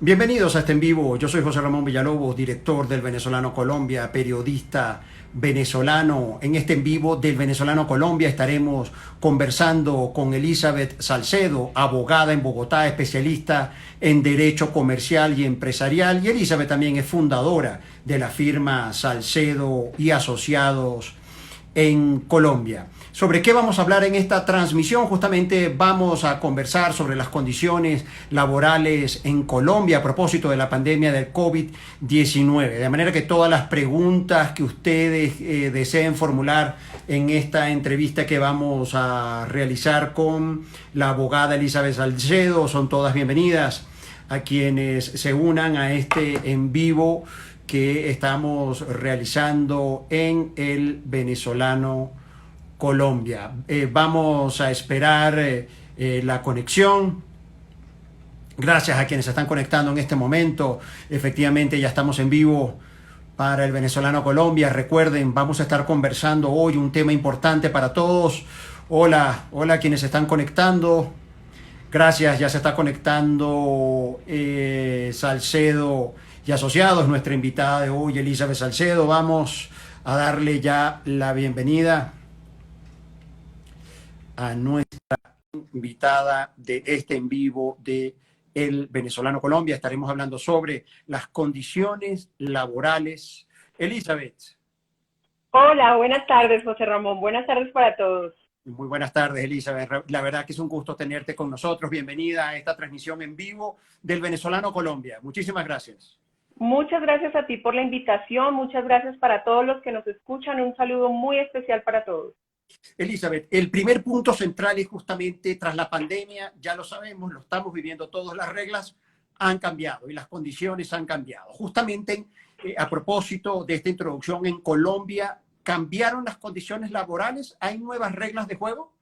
Bienvenidos a este en vivo. Yo soy José Ramón Villalobos, director del Venezolano Colombia, periodista venezolano. En este en vivo del Venezolano Colombia estaremos conversando con Elizabeth Salcedo, abogada en Bogotá, especialista en derecho comercial y empresarial. Y Elizabeth también es fundadora de la firma Salcedo y Asociados en Colombia. ¿Sobre qué vamos a hablar en esta transmisión? Justamente vamos a conversar sobre las condiciones laborales en Colombia a propósito de la pandemia del COVID-19. De manera que todas las preguntas que ustedes deseen formular en esta entrevista que vamos a realizar con la abogada Elizabeth Salcedo son todas bienvenidas. A quienes se unan a este en vivo que estamos realizando en el Venezolano Colombia. Vamos a esperar la conexión. Gracias a quienes se están conectando en este momento. Efectivamente ya estamos en vivo para el Venezolano Colombia. Recuerden, vamos a estar conversando hoy un tema importante para todos. Hola, hola quienes se están conectando. Gracias, ya se está conectando Salcedo y Asociados, nuestra invitada de hoy, Elizabeth Salcedo. Vamos a darle ya la bienvenida a nuestra invitada de este en vivo de El Venezolano Colombia. Estaremos hablando sobre las condiciones laborales. Elizabeth. Hola, buenas tardes, José Ramón. Buenas tardes para todos. Muy buenas tardes, Elizabeth. La verdad que es un gusto tenerte con nosotros. Bienvenida a esta transmisión en vivo del Venezolano Colombia. Muchísimas gracias. Muchas gracias a ti por la invitación. Muchas gracias para todos los que nos escuchan. Un saludo muy especial para todos. Elizabeth, el primer punto central es justamente tras la pandemia, ya lo sabemos, lo estamos viviendo todos, las reglas han cambiado y las condiciones han cambiado. Justamente a propósito de esta introducción en Colombia, ¿cambiaron las condiciones laborales? ¿Hay nuevas reglas de juego?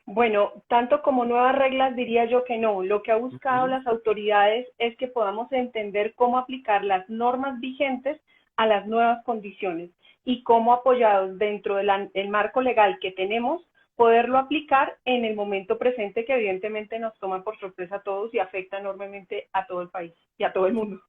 Bueno, tanto como nuevas reglas diría yo que no. Lo que ha buscado las autoridades es que podamos entender cómo aplicar las normas vigentes a las nuevas condiciones y cómo apoyados dentro del marco legal que tenemos, poderlo aplicar en el momento presente que evidentemente nos toma por sorpresa a todos y afecta enormemente a todo el país y a todo el mundo.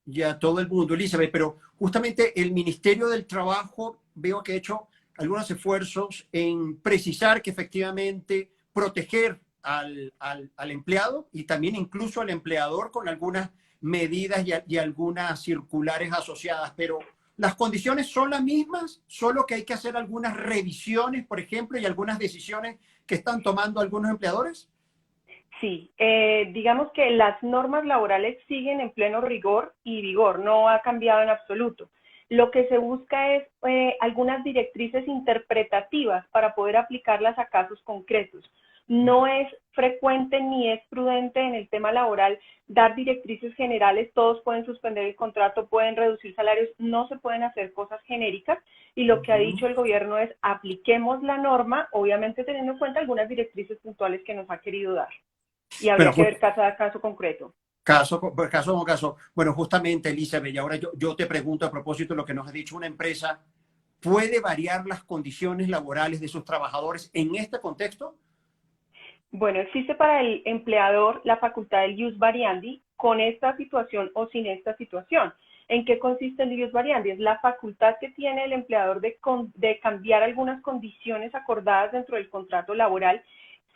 Y a todo el mundo, Elizabeth, pero justamente el Ministerio del Trabajo veo que ha hecho algunos esfuerzos en precisar que efectivamente proteger al empleado y también incluso al empleador con algunas medidas y algunas circulares asociadas, pero las condiciones son las mismas, solo que hay que hacer algunas revisiones, por ejemplo, y algunas decisiones que están tomando algunos empleadores. Sí, digamos que las normas laborales siguen en pleno rigor y vigor, no ha cambiado en absoluto. Lo que se busca es algunas directrices interpretativas para poder aplicarlas a casos concretos. No es frecuente ni es prudente en el tema laboral dar directrices generales, todos pueden suspender el contrato, pueden reducir salarios, no se pueden hacer cosas genéricas y lo que ha dicho el gobierno es apliquemos la norma, obviamente teniendo en cuenta algunas directrices puntuales que nos ha querido dar y Bueno, habría que ver cada caso concreto. caso. Bueno, justamente, Elizabeth, y ahora yo te pregunto a propósito de lo que nos ha dicho una empresa, ¿puede variar las condiciones laborales de sus trabajadores en este contexto? Bueno, existe para el empleador la facultad del ius variandi con esta situación o sin esta situación. ¿En qué consiste el ius variandi? Es la facultad que tiene el empleador de cambiar algunas condiciones acordadas dentro del contrato laboral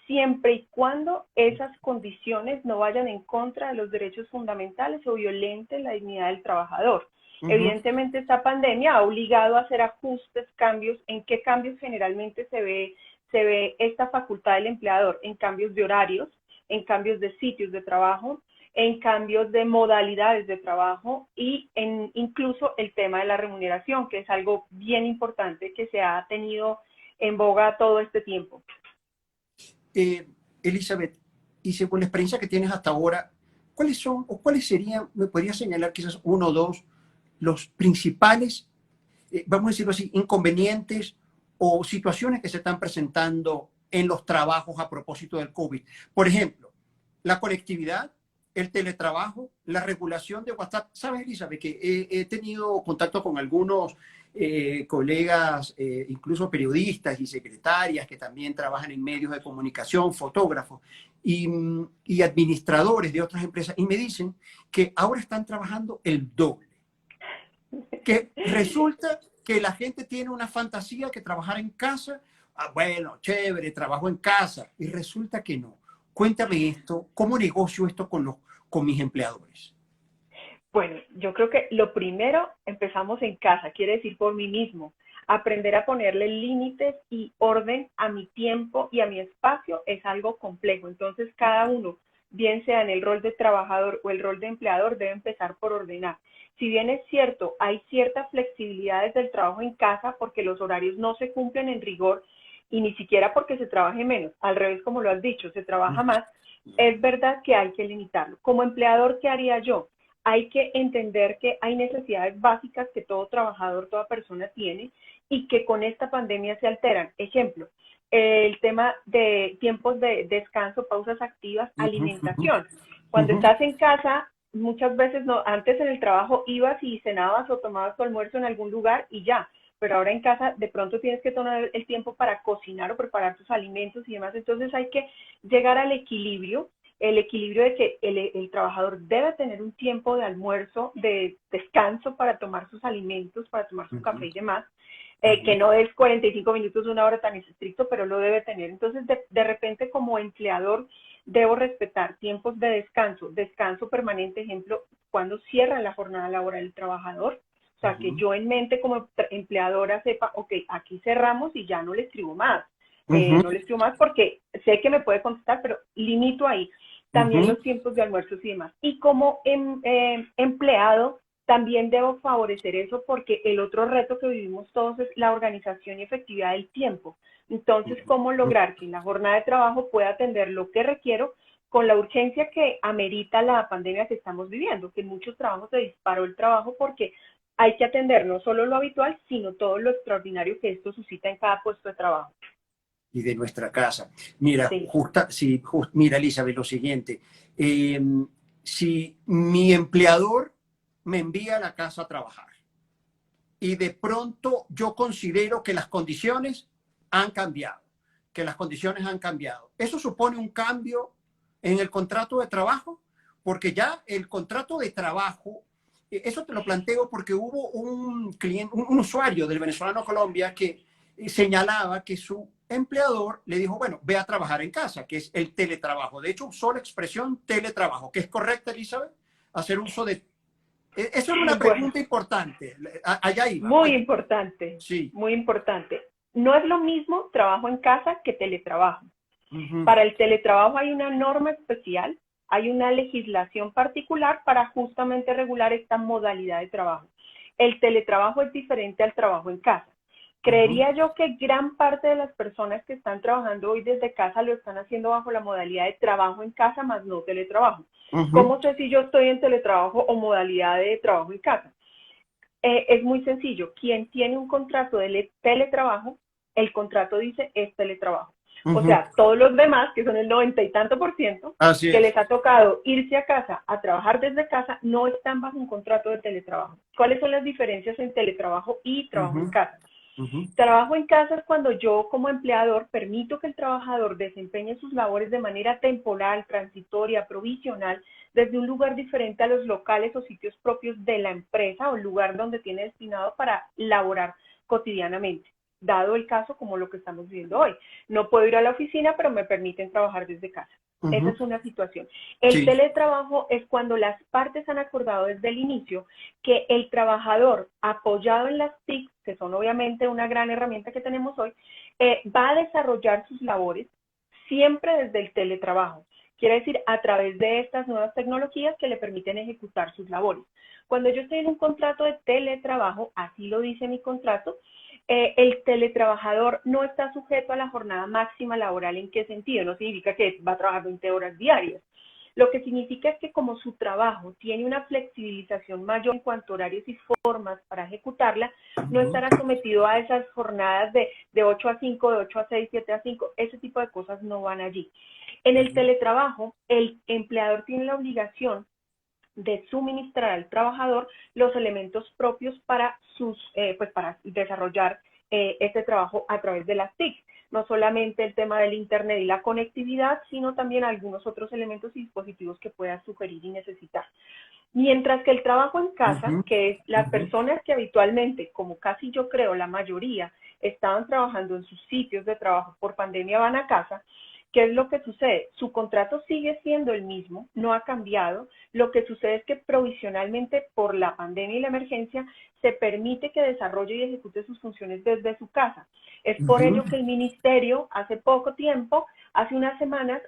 siempre y cuando esas condiciones no vayan en contra de los derechos fundamentales o violenten la dignidad del trabajador. Uh -huh. Evidentemente, esta pandemia ha obligado a hacer ajustes, cambios. ¿En qué cambios generalmente se ve esta facultad del empleador? En cambios de horarios, en cambios de sitios de trabajo, en cambios de modalidades de trabajo y en incluso el tema de la remuneración, que es algo bien importante que se ha tenido en boga todo este tiempo. Elizabeth, y según la experiencia que tienes hasta ahora, ¿cuáles son o cuáles serían, me podrías señalar quizás uno o dos, los principales, vamos a decirlo así, inconvenientes o situaciones que se están presentando en los trabajos a propósito del COVID? Por ejemplo, la conectividad, el teletrabajo, la regulación de WhatsApp. Sabes, Elizabeth, que he tenido contacto con algunos colegas, incluso periodistas y secretarias que también trabajan en medios de comunicación, fotógrafos y administradores de otras empresas, y me dicen que ahora están trabajando el doble, que resulta que la gente tiene una fantasía que trabajar en casa, bueno, chévere, trabajo en casa, y resulta que no. Cuéntame esto, ¿cómo negocio esto con mis empleadores? Bueno, yo creo que lo primero empezamos en casa, quiere decir por mí mismo. Aprender a ponerle límites y orden a mi tiempo y a mi espacio es algo complejo. Entonces, cada uno, bien sea en el rol de trabajador o el rol de empleador, debe empezar por ordenar. Si bien es cierto, hay ciertas flexibilidades del trabajo en casa porque los horarios no se cumplen en rigor y ni siquiera porque se trabaje menos. Al revés, como lo has dicho, se trabaja más. Es verdad que hay que limitarlo. Como empleador, ¿qué haría yo? Hay que entender que hay necesidades básicas que todo trabajador, toda persona tiene y que con esta pandemia se alteran. Ejemplo, el tema de tiempos de descanso, pausas activas, alimentación. Cuando estás en casa, muchas veces no, antes en el trabajo ibas y cenabas o tomabas tu almuerzo en algún lugar y ya, pero ahora en casa de pronto tienes que tomar el tiempo para cocinar o preparar tus alimentos y demás. Entonces hay que llegar al equilibrio, el equilibrio de que el trabajador debe tener un tiempo de almuerzo, de descanso para tomar sus alimentos, para tomar su café y demás, que no es 45 minutos, una hora tan estricto, pero lo debe tener. Entonces, de repente, como empleador, debo respetar tiempos de descanso, descanso permanente, ejemplo, cuando cierra la jornada laboral el trabajador. O sea, que yo en mente como empleadora sepa, ok, aquí cerramos y ya no le escribo más. No le escribo más porque sé que me puede contestar, pero limito ahí también los tiempos de almuerzos y demás. Y como empleado, también debo favorecer eso porque el otro reto que vivimos todos es la organización y efectividad del tiempo. Entonces, ¿cómo lograr que en la jornada de trabajo pueda atender lo que requiero con la urgencia que amerita la pandemia que estamos viviendo? Que en muchos trabajos se disparó el trabajo porque hay que atender no solo lo habitual, sino todo lo extraordinario que esto suscita en cada puesto de trabajo. Y de nuestra casa. Mira, Sí. mira, Elizabeth, lo siguiente. Eh, si mi empleador me envía a la casa a trabajar y de pronto yo considero que las condiciones han cambiado, que las condiciones han cambiado, ¿eso supone un cambio en el contrato de trabajo? Porque ya el contrato de trabajo, eso te lo planteo porque hubo un cliente, un usuario del venezolano Colombia que señalaba que su empleador le dijo, bueno, ve a trabajar en casa, que es el teletrabajo. De hecho, usó la expresión teletrabajo, que es correcta, Elizabeth, hacer uso de... Eso es una Bueno, pregunta importante. Allá iba. muy importante, Sí. muy importante. No es lo mismo trabajo en casa que teletrabajo. Ujú. Para el teletrabajo hay una norma especial, hay una legislación particular para justamente regular esta modalidad de trabajo. El teletrabajo es diferente al trabajo en casa. Ujú. Creería yo que gran parte de las personas que están trabajando hoy desde casa lo están haciendo bajo la modalidad de trabajo en casa más no teletrabajo. Ujú. ¿Cómo sé si yo estoy en teletrabajo o modalidad de trabajo en casa? Es muy sencillo. Quien tiene un contrato de teletrabajo, el contrato dice es teletrabajo. O Ujú. sea, todos los demás, que son el 90 y tanto por ciento, Así que es. les ha tocado irse a casa a trabajar desde casa, no están bajo un contrato de teletrabajo. ¿Cuáles son las diferencias en teletrabajo y trabajo Ujú. en casa? Ujú. Trabajo en casa es cuando yo como empleador permito que el trabajador desempeñe sus labores de manera temporal, transitoria, provisional, desde un lugar diferente a los locales o sitios propios de la empresa o el lugar donde tiene destinado para laborar cotidianamente, dado el caso como lo que estamos viviendo hoy. No puedo ir a la oficina, pero me permiten trabajar desde casa. Esa Ujú. es una situación. El Sí. teletrabajo es cuando las partes han acordado desde el inicio que el trabajador, apoyado en las TIC, que son obviamente una gran herramienta que tenemos hoy, va a desarrollar sus labores siempre desde el teletrabajo. Quiere decir, a través de estas nuevas tecnologías que le permiten ejecutar sus labores. Cuando yo estoy en un contrato de teletrabajo, así lo dice mi contrato, el teletrabajador no está sujeto a la jornada máxima laboral. ¿En qué sentido? No significa que va a trabajar 20 horas diarias. Lo que significa es que como su trabajo tiene una flexibilización mayor en cuanto a horarios y formas para ejecutarla, no Ujú. estará sometido a esas jornadas de 8 a 5, de 8 a 6, 7 a 5. Ese tipo de cosas no van allí. En el teletrabajo, el empleador tiene la obligación de suministrar al trabajador los elementos propios para para desarrollar este trabajo a través de las TIC. No solamente el tema del Internet y la conectividad, sino también algunos otros elementos y dispositivos que pueda sugerir y necesitar. Mientras que el trabajo en casa, Ujú, que es las ujú, personas que habitualmente, como casi yo creo la mayoría, estaban trabajando en sus sitios de trabajo por pandemia, van a casa. ¿Qué es lo que sucede? Su contrato sigue siendo el mismo, no ha cambiado. Lo que sucede es que provisionalmente por la pandemia y la emergencia se permite que desarrolle y ejecute sus funciones desde su casa. Es por ujú, ello que el ministerio hace poco tiempo, hace unas semanas,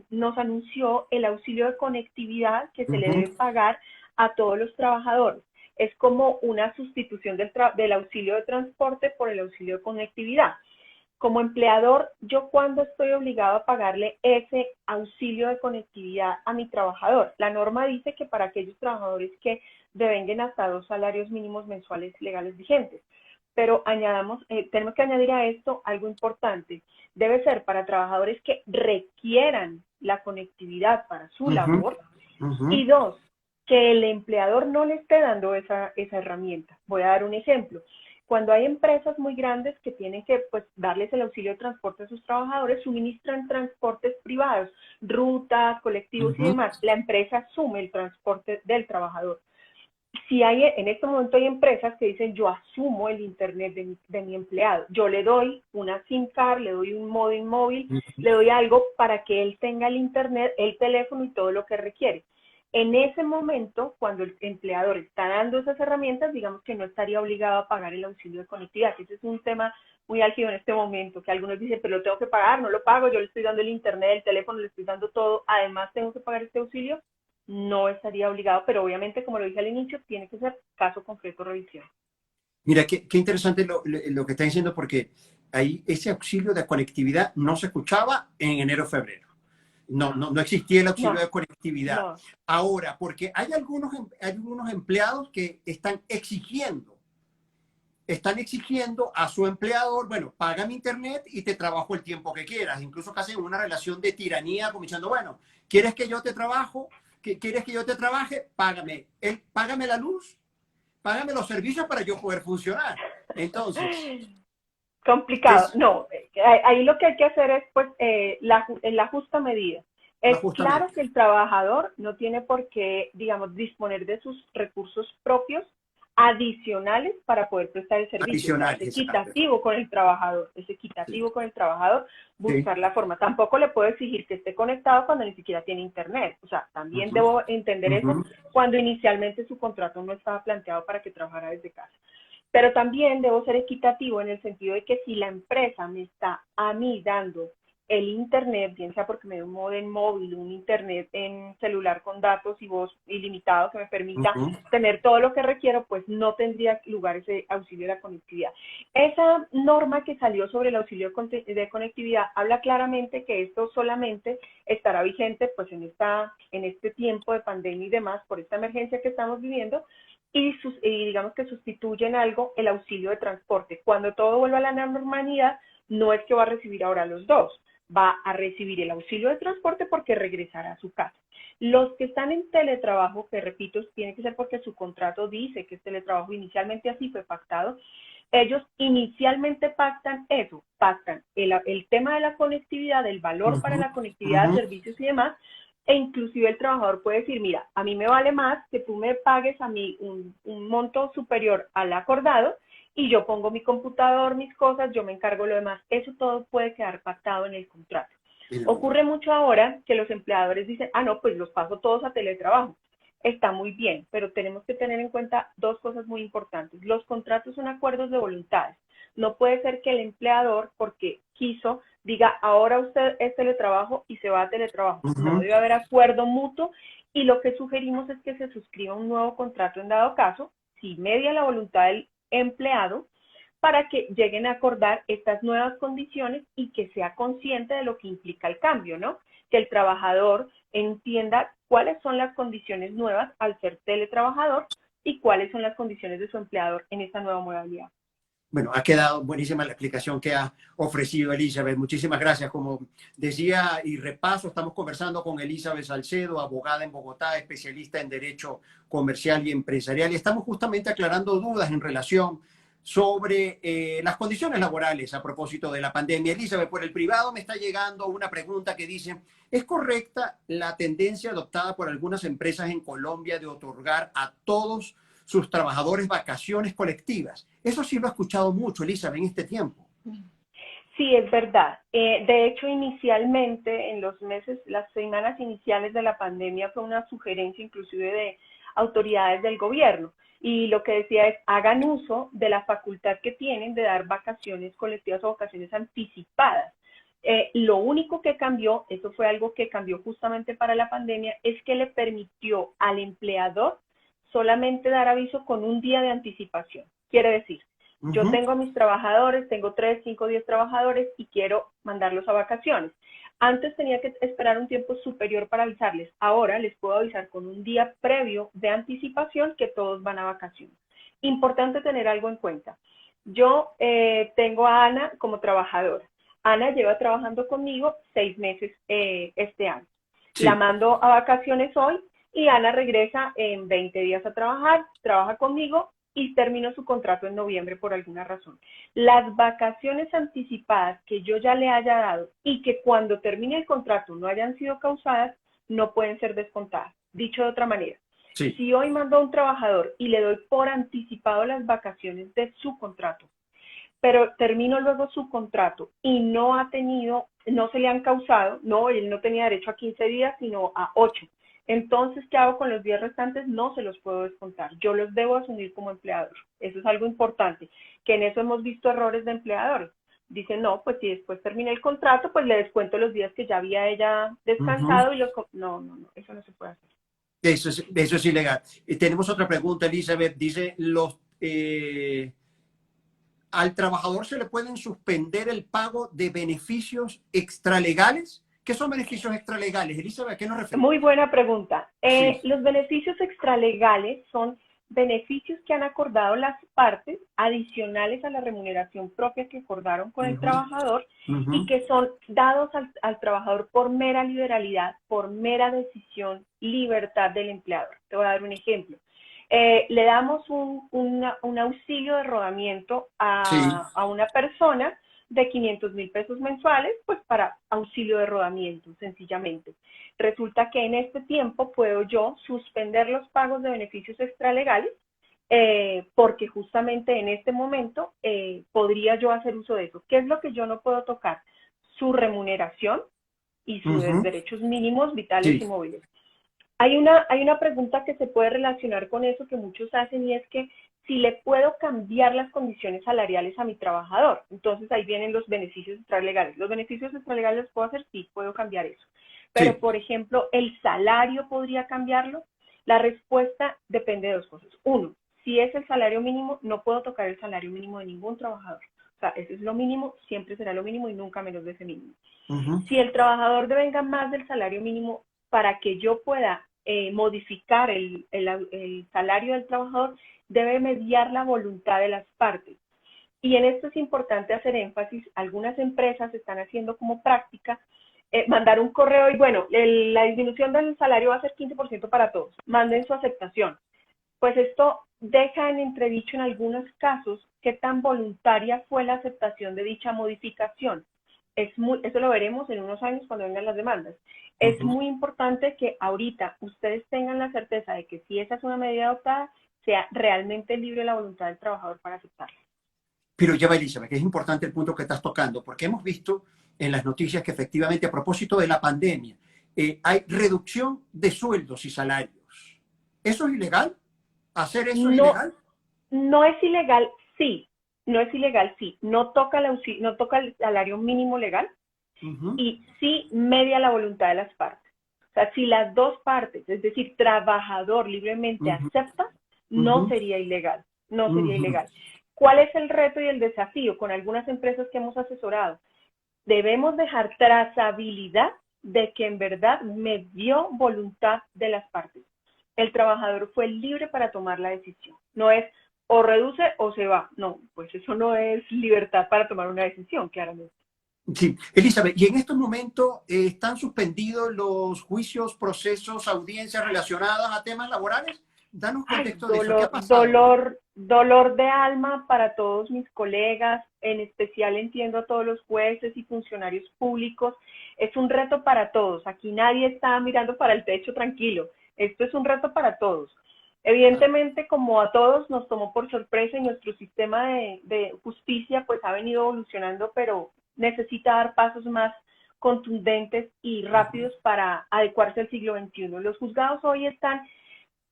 nos anunció el auxilio de conectividad que se le ujú. debe pagar a todos los trabajadores. Es como una sustitución del auxilio de transporte por el auxilio de conectividad. Como empleador, yo cuando estoy obligado a pagarle ese auxilio de conectividad a mi trabajador. La norma dice que para aquellos trabajadores que devenguen hasta 2 salarios mínimos mensuales legales vigentes. Pero tenemos que añadir a esto algo importante. Debe ser para trabajadores que requieran la conectividad para su Ujú, labor. ujú, Y dos, que el empleador no le esté dando esa herramienta. Voy a dar un ejemplo. Cuando hay empresas muy grandes que tienen que pues, darles el auxilio de transporte a sus trabajadores, suministran transportes privados, rutas, colectivos y ujú. demás. La empresa asume el transporte del trabajador. Si hay, en este momento hay empresas que dicen, yo asumo el internet de mi empleado, yo le doy una SIM card, le doy un móvil móvil, le doy algo para que él tenga el internet, el teléfono y todo lo que requiere. En ese momento, cuando el empleador está dando esas herramientas, digamos que no estaría obligado a pagar el auxilio de conectividad. Ese es un tema muy álgido en este momento, que algunos dicen, pero lo tengo que pagar, no lo pago, yo le estoy dando el internet, el teléfono, le estoy dando todo, además tengo que pagar este auxilio. No estaría obligado, pero obviamente, como lo dije al inicio, tiene que ser caso concreto revisión. Mira, qué interesante lo que está diciendo, porque ahí ese auxilio de conectividad no se escuchaba en enero febrero. No existía el auxilio No, de conectividad. no. Ahora, porque hay algunos empleados que están exigiendo a su empleador, bueno, págame internet y te trabajo el tiempo que quieras. Incluso casi en una relación de tiranía, como diciendo, bueno, ¿quieres que yo te trabajo? ¿Quieres que yo te trabaje? Págame la luz, págame los servicios para yo poder funcionar. Entonces, Complicado. es No, ahí lo que hay que hacer es pues la justa medida. la Es justa claro que medida. el trabajador no tiene por qué, digamos, disponer de sus recursos propios adicionales para poder prestar el servicio. O sea, Adicional, es exacto. equitativo con el trabajador, es Sí, equitativo con el trabajador sí. buscar la forma. Tampoco le puedo exigir que esté conectado cuando ni siquiera tiene internet. O sea, también Ujú, debo entender eso ujú, cuando inicialmente su contrato no estaba planteado para que trabajara desde casa. Pero también debo ser equitativo en el sentido de que si la empresa me está a mí dando el internet, bien sea porque me da un modem móvil, un internet en celular con datos y voz ilimitado que me permita ujú, tener todo lo que requiero, pues no tendría lugar ese auxilio de la conectividad. Esa norma que salió sobre el auxilio de conectividad habla claramente que esto solamente estará vigente pues en este tiempo de pandemia y demás, por esta emergencia que estamos viviendo, y digamos que sustituyen algo el auxilio de transporte. Cuando todo vuelva a la normalidad, no es que va a recibir ahora los dos, va a recibir el auxilio de transporte porque regresará a su casa. Los que están en teletrabajo, que repito, tiene que ser porque su contrato dice que es teletrabajo, inicialmente así fue pactado, ellos inicialmente pactan eso, pactan el tema de la conectividad, el valor para ujú, la conectividad, ujú. servicios y demás, e inclusive el trabajador puede decir, mira, a mí me vale más que tú me pagues a mí un monto superior al acordado y yo pongo mi computador, mis cosas, yo me encargo de lo demás. Eso todo puede quedar pactado en el contrato. En el Ocurre contrato. mucho ahora que los empleadores dicen, ah, no, pues los paso todos a teletrabajo. Está muy bien, pero tenemos que tener en cuenta dos cosas muy importantes. Los contratos son acuerdos de voluntades. No puede ser que el empleador, porque quiso, diga, ahora usted es teletrabajo y se va a teletrabajo. No, Ujú. debe haber acuerdo mutuo y lo que sugerimos es que se suscriba un nuevo contrato en dado caso, si media la voluntad del empleado, para que lleguen a acordar estas nuevas condiciones y que sea consciente de lo que implica el cambio, ¿no? Que el trabajador entienda cuáles son las condiciones nuevas al ser teletrabajador y cuáles son las condiciones de su empleador en esta nueva modalidad. Bueno, ha quedado buenísima la explicación que ha ofrecido Elizabeth. Muchísimas gracias. Como decía y repaso, estamos conversando con Elizabeth Salcedo, abogada en Bogotá, especialista en Derecho Comercial y Empresarial. Y estamos justamente aclarando dudas en relación sobre las condiciones laborales a propósito de la pandemia. Elizabeth, por el privado me está llegando una pregunta que dice, ¿es correcta la tendencia adoptada por algunas empresas en Colombia de otorgar a todos sus trabajadores vacaciones colectivas? Eso sí lo he escuchado mucho, Elizabeth, en este tiempo. Sí, es verdad. De hecho, inicialmente, en los meses, las semanas iniciales de la pandemia fue una sugerencia inclusive de autoridades del gobierno. Y lo que decía es, hagan uso de la facultad que tienen de dar vacaciones colectivas o vacaciones anticipadas. Lo único que cambió, eso fue algo que cambió justamente para la pandemia, es que le permitió al empleador solamente dar aviso con un día de anticipación. Quiere decir, yo tengo a mis trabajadores, tengo 3, 5, 10 trabajadores y quiero mandarlos a vacaciones. Antes tenía que esperar un tiempo superior para avisarles. Ahora les puedo avisar con un día previo de anticipación que todos van a vacaciones. Importante tener algo en cuenta. Yo tengo a Ana como trabajadora. Ana lleva trabajando conmigo 6 meses este año. Sí. La mando a vacaciones hoy y Ana regresa en 20 días a trabajar, trabaja conmigo y terminó su contrato en noviembre por alguna razón. Las vacaciones anticipadas que yo ya le haya dado y que cuando termine el contrato no hayan sido causadas, no pueden ser descontadas. Dicho de otra manera, Sí. si hoy mando a un trabajador y le doy por anticipado las vacaciones de su contrato, pero termino luego su contrato y no se le han causado, no, él no tenía derecho a 15 días, sino a 8. Entonces, ¿qué hago con los días restantes? No se los puedo descontar. Yo los debo asumir como empleador. Eso es algo importante, que en eso hemos visto errores de empleadores. Dicen, no, pues si después termina el contrato, pues le descuento los días que ya había ella descansado y los... No, eso no se puede hacer. Eso es ilegal. Tenemos otra pregunta, Elizabeth. Dice, ¿al trabajador se le pueden suspender el pago de beneficios extralegales? ¿Qué son beneficios extralegales? Elizabeth, ¿a qué nos referimos? Muy buena pregunta. Sí. Los beneficios extralegales son beneficios que han acordado las partes adicionales a la remuneración propia que acordaron con el trabajador y que son dados al trabajador por mera liberalidad, por mera decisión, libertad del empleador. Te voy a dar un ejemplo. Le damos un auxilio de rodamiento a una persona de 500,000 pesos mensuales, pues para auxilio de rodamiento, sencillamente. Resulta que en este tiempo puedo yo suspender los pagos de beneficios extralegales, porque justamente en este momento podría yo hacer uso de eso. ¿Qué es lo que yo no puedo tocar? Su remuneración y sus derechos mínimos, vitales y móviles. Hay una pregunta que se puede relacionar con eso que muchos hacen y es que si le puedo cambiar las condiciones salariales a mi trabajador. Entonces ahí vienen los beneficios extralegales. ¿Los beneficios extralegales los puedo hacer? Sí, puedo cambiar eso. Pero, por ejemplo, ¿el salario podría cambiarlo? La respuesta depende de dos cosas. Uno, si es el salario mínimo, no puedo tocar el salario mínimo de ningún trabajador. O sea, ese es lo mínimo, siempre será lo mínimo y nunca menos de ese mínimo. Si el trabajador devenga más del salario mínimo, para que yo pueda modificar el salario del trabajador, debe mediar la voluntad de las partes. Y en esto es importante hacer énfasis. Algunas empresas están haciendo como práctica mandar un correo y bueno, la disminución del salario va a ser 15% para todos. Manden su aceptación. Pues esto deja en entredicho en algunos casos qué tan voluntaria fue la aceptación de dicha modificación. Eso lo veremos en unos años cuando vengan las demandas. Es muy importante que ahorita ustedes tengan la certeza de que si esa es una medida adoptada, sea realmente libre la voluntad del trabajador para aceptarla. Pero ya va, Elizabeth, que es importante el punto que estás tocando, porque hemos visto en las noticias que efectivamente a propósito de la pandemia hay reducción de sueldos y salarios. ¿Eso es ilegal? ¿Hacer eso es ilegal? No es ilegal, sí. No es ilegal, sí. No toca el salario mínimo legal y sí media la voluntad de las partes. O sea, si las dos partes, es decir, trabajador libremente acepta, no sería ilegal. No sería ilegal. ¿Cuál es el reto y el desafío con algunas empresas que hemos asesorado? Debemos dejar trazabilidad de que en verdad me dio voluntad de las partes. El trabajador fue libre para tomar la decisión. No es o reduce o se va. No, pues eso no es libertad para tomar una decisión, claramente. Sí, Elizabeth, y en estos momentos están suspendidos los juicios, procesos, audiencias relacionadas a temas laborales. Danos Ay, contexto de eso. ¿Qué ha dolor, pasado ahí? dolor de alma para todos mis colegas, en especial entiendo a todos los jueces y funcionarios públicos. Es un reto para todos. Aquí nadie está mirando para el techo tranquilo. Esto es un reto para todos. Evidentemente, como a todos nos tomó por sorpresa y nuestro sistema de justicia pues ha venido evolucionando, pero necesita dar pasos más contundentes y rápidos para adecuarse al siglo XXI. Los juzgados hoy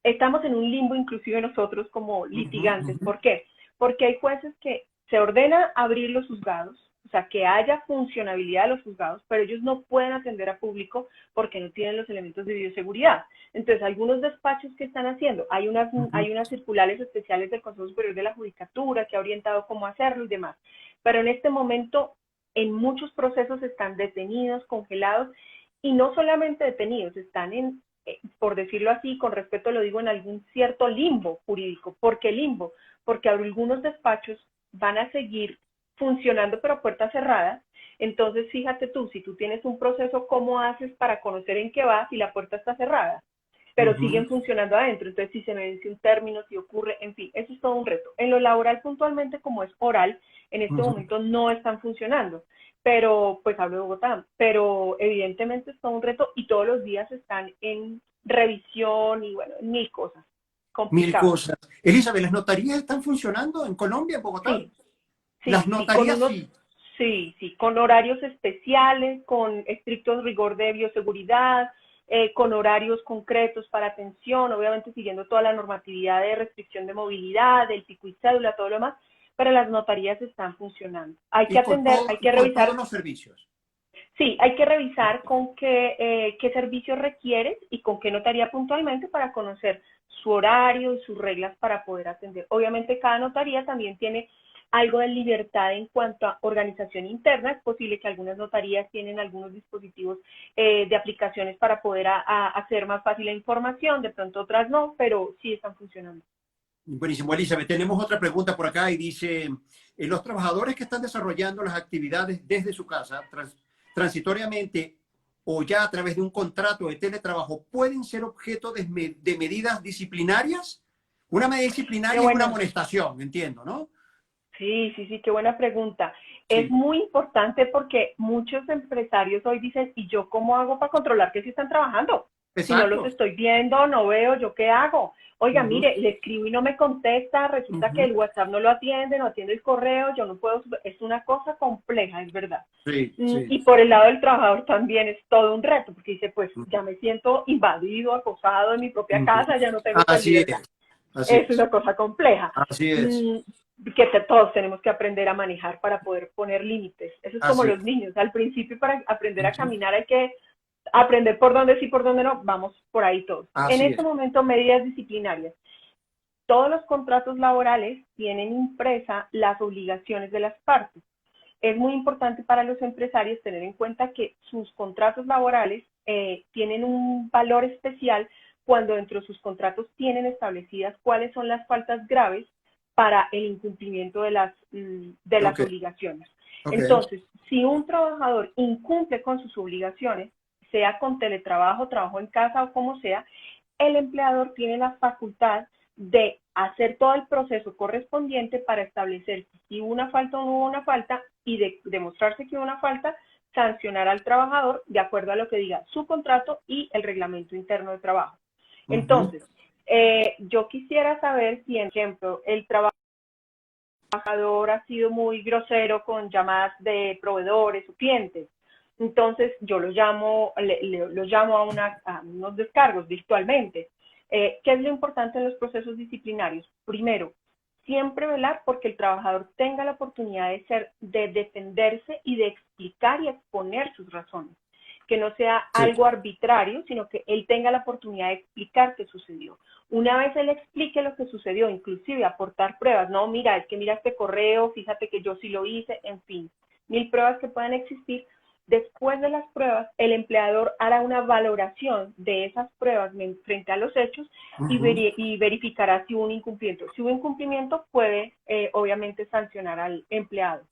estamos en un limbo inclusive nosotros como Ujú, litigantes. ujú. ¿Por qué? Porque hay jueces que se ordena abrir los juzgados, o sea, que haya funcionabilidad de los juzgados, pero ellos no pueden atender a público porque no tienen los elementos de bioseguridad. Entonces, algunos despachos que están haciendo, Ujú. hay unas circulares especiales del Consejo Superior de la Judicatura que ha orientado cómo hacerlo y demás, pero en este momento en muchos procesos están detenidos, congelados, y no solamente detenidos, están por decirlo así, con respeto lo digo, en algún cierto limbo jurídico. ¿Por qué limbo? Porque algunos despachos van a seguir funcionando pero a puertas cerradas. Entonces, fíjate tú, si tú tienes un proceso, ¿cómo haces para conocer en qué va si la puerta está cerrada? Pero Ujú, siguen funcionando adentro. Entonces, si se me vence un término, si ocurre, en fin, eso es todo un reto. En lo laboral, puntualmente, como es oral, en este ujú. momento no están funcionando. Pero, pues hablo de Bogotá, pero evidentemente es todo un reto y todos los días están en revisión y bueno, mil cosas. Mil Complicado. cosas. Elizabeth, ¿las notarías están funcionando en Colombia, en Bogotá? Sí, Las sí, sí, con notarías unos, sí. sí, sí, con horarios especiales, con estricto rigor de bioseguridad, con horarios concretos para atención, obviamente siguiendo toda la normatividad de restricción de movilidad, del pico y cédula, todo lo demás, pero las notarías están funcionando. Hay que atender, hay Y que con todos revisar. los servicios. Sí, hay que revisar con qué servicio requieres y con qué notaría puntualmente para conocer su horario y sus reglas para poder atender. Obviamente cada notaría también tiene algo de libertad en cuanto a organización interna. Es posible que algunas notarías tienen algunos dispositivos de aplicaciones para poder hacer más fácil la información, de pronto otras no, pero sí están funcionando. Buenísimo, Elizabeth. Tenemos otra pregunta por acá y dice, los trabajadores que están desarrollando las actividades desde su casa, transitoriamente o ya a través de un contrato de teletrabajo, ¿pueden ser objeto de medidas disciplinarias? Una medida Qué disciplinaria es una bueno. amonestación, entiendo, ¿no? Sí, sí, sí, qué buena pregunta. Es Sí, muy importante porque muchos empresarios hoy dicen, ¿y yo cómo hago para controlar que sí están trabajando? Si no los exacto. estoy viendo, no veo, ¿yo qué hago? Oiga, Ujú, mire, le escribo y no me contesta, resulta que ujú. el WhatsApp no lo atiende, no atiende el correo, yo no puedo, es una cosa compleja, es verdad. Sí, sí. Y por el lado del trabajador también es todo un reto, porque dice, pues ya me siento invadido, acosado en mi propia Ujú. casa, ya no tengo tal Así libertad. es, así Es es, una cosa compleja. así es, Mm, que todos tenemos que aprender a manejar para poder poner límites. Eso es como así los es. niños. Al principio para aprender a Ujú. caminar hay que aprender por dónde sí, por dónde no. Vamos por ahí todos. En Así este es. momento, medidas disciplinarias. Todos los contratos laborales tienen impresa las obligaciones de las partes. Es muy importante para los empresarios tener en cuenta que sus contratos laborales tienen un valor especial cuando dentro de sus contratos tienen establecidas cuáles son las faltas graves para el incumplimiento de las Ok, obligaciones. ok. Entonces, si un trabajador incumple con sus obligaciones, sea con teletrabajo, trabajo en casa o como sea, el empleador tiene la facultad de hacer todo el proceso correspondiente para establecer si hubo una falta o no hubo una falta y de demostrarse que hubo una falta, sancionar al trabajador de acuerdo a lo que diga su contrato y el reglamento interno de trabajo. Ujú. Entonces, yo quisiera saber si, por ejemplo, el trabajador ha sido muy grosero con llamadas de proveedores o clientes. Entonces, yo lo llamo, lo llamo a unos descargos virtualmente. ¿Qué es lo importante en los procesos disciplinarios? Primero, siempre velar porque el trabajador tenga la oportunidad de defenderse y de explicar y exponer sus razones. Que no sea Sí. algo arbitrario, sino que él tenga la oportunidad de explicar qué sucedió. Una vez él explique lo que sucedió, inclusive aportar pruebas, no, mira, es que mira este correo, fíjate que yo sí lo hice, en fin, mil pruebas que puedan existir, Después de las pruebas, el empleador hará una valoración de esas pruebas frente a los hechos y verificará si hubo un incumplimiento. Si hubo incumplimiento, puede obviamente sancionar al empleado.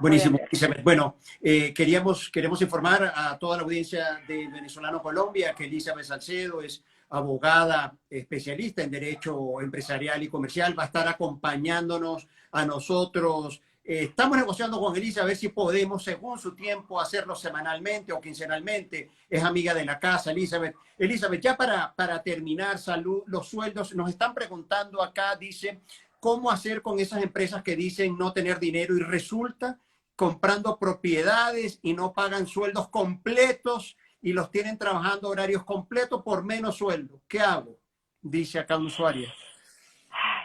Buenísimo, Elizabeth. Bueno, queremos informar a toda la audiencia de Venezolano Colombia que Elizabeth Salcedo es abogada especialista en Derecho Empresarial y Comercial. Va a estar acompañándonos a nosotros. Estamos negociando con Elizabeth a ver si podemos, según su tiempo, hacerlo semanalmente o quincenalmente. Es amiga de la casa, Elizabeth. Elizabeth, ya para terminar, salud, los sueldos, nos están preguntando acá, dice, ¿cómo hacer con esas empresas que dicen no tener dinero y resulta comprando propiedades y no pagan sueldos completos y los tienen trabajando horarios completos por menos sueldo? ¿Qué hago? Dice acá un usuario.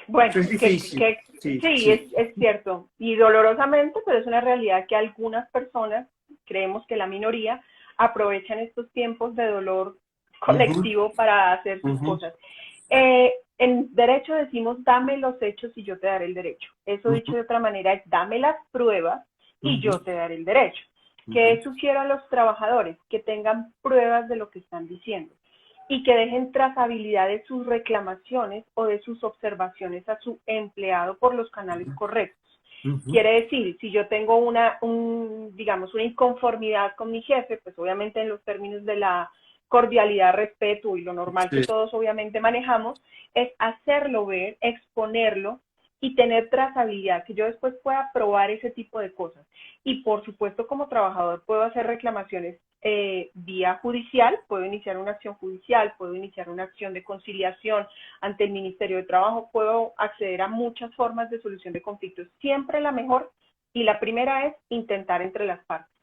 Bueno, Eso es difícil. Sí. Es cierto. Y dolorosamente, pero es una realidad que algunas personas, creemos que la minoría, aprovechan estos tiempos de dolor colectivo para hacer sus cosas. En derecho decimos, dame los hechos y yo te daré el derecho. Eso dicho de otra manera es, dame las pruebas y yo te daré el derecho. ¿Qué sugiero a los trabajadores? Que tengan pruebas de lo que están diciendo y que dejen trazabilidad de sus reclamaciones o de sus observaciones a su empleado por los canales correctos. Quiere decir, si yo tengo digamos, una inconformidad con mi jefe, pues obviamente en los términos de la cordialidad, respeto y lo normal que todos obviamente manejamos, es hacerlo ver, exponerlo y tener trazabilidad, que yo después pueda probar ese tipo de cosas. Y por supuesto, como trabajador puedo hacer reclamaciones vía judicial, puedo iniciar una acción judicial, puedo iniciar una acción de conciliación ante el Ministerio de Trabajo, puedo acceder a muchas formas de solución de conflictos. Siempre la mejor y la primera es intentar entre las partes.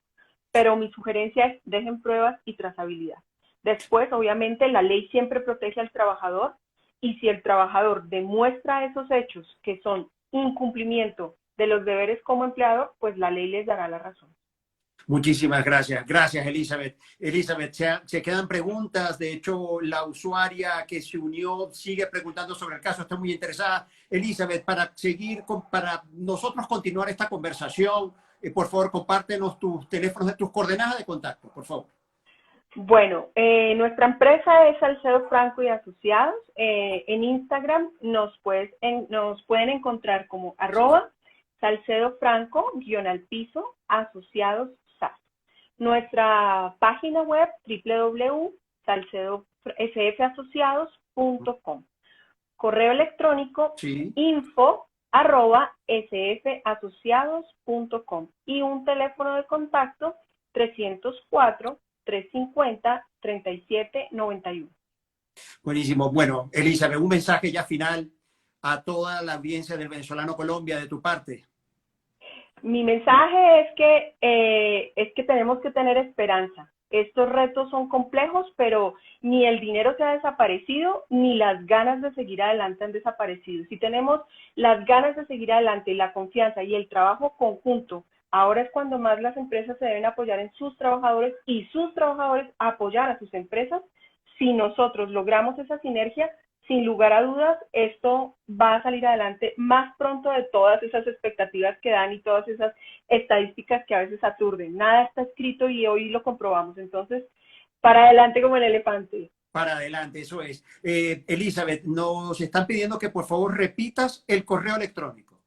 Pero mi sugerencia es dejen pruebas y trazabilidad. Después, obviamente, la ley siempre protege al trabajador y si el trabajador demuestra esos hechos que son incumplimiento de los deberes como empleador, pues la ley les dará la razón. Muchísimas gracias. Gracias, Elizabeth. Elizabeth, se quedan preguntas. De hecho, la usuaria que se unió sigue preguntando sobre el caso. Está muy interesada. Elizabeth, para nosotros continuar esta conversación, por favor, compártenos tus teléfonos, tus coordenadas de contacto, por favor. Bueno, nuestra empresa es Salcedo Franco y Asociados. En Instagram nos pueden encontrar como @Salcedo Franco_asociados SAS. Nuestra página web www.salcedosfasociados.com. Correo electrónico info@sfasociados.com y un teléfono de contacto 304-350-3791. Buenísimo. Bueno, Elizabeth, un mensaje ya final a toda la audiencia del Venezolano Colombia de tu parte. Mi mensaje es que tenemos que tener esperanza. Estos retos son complejos, pero ni el dinero se ha desaparecido, ni las ganas de seguir adelante han desaparecido. Si tenemos las ganas de seguir adelante y la confianza y el trabajo conjunto, ahora es cuando más las empresas se deben apoyar en sus trabajadores y sus trabajadores apoyar a sus empresas. Si nosotros logramos esa sinergia, sin lugar a dudas, esto va a salir adelante más pronto de todas esas expectativas que dan y todas esas estadísticas que a veces aturden. Nada está escrito y hoy lo comprobamos. Entonces, para adelante como el elefante. Para adelante, eso es. Elizabeth, nos están pidiendo que por favor repitas el correo electrónico.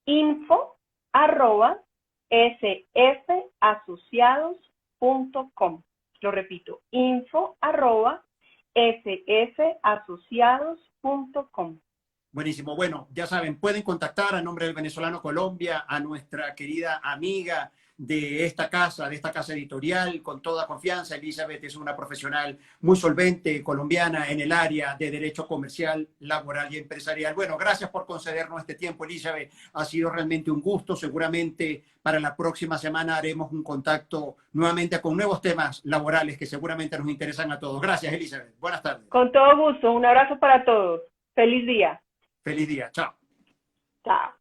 info@sfasociados.com. Lo repito, info@sfasociados.com. Buenísimo. Bueno, ya saben, pueden contactar a nombre del Venezolano Colombia a nuestra querida amiga de esta casa editorial, con toda confianza. Elizabeth es una profesional muy solvente, colombiana, en el área de derecho comercial, laboral y empresarial. Bueno, gracias por concedernos este tiempo, Elizabeth. Ha sido realmente un gusto. Seguramente para la próxima semana haremos un contacto nuevamente con nuevos temas laborales que seguramente nos interesan a todos. Gracias, Elizabeth. Buenas tardes. Con todo gusto. Un abrazo para todos. Feliz día. Feliz día. Chao. Chao.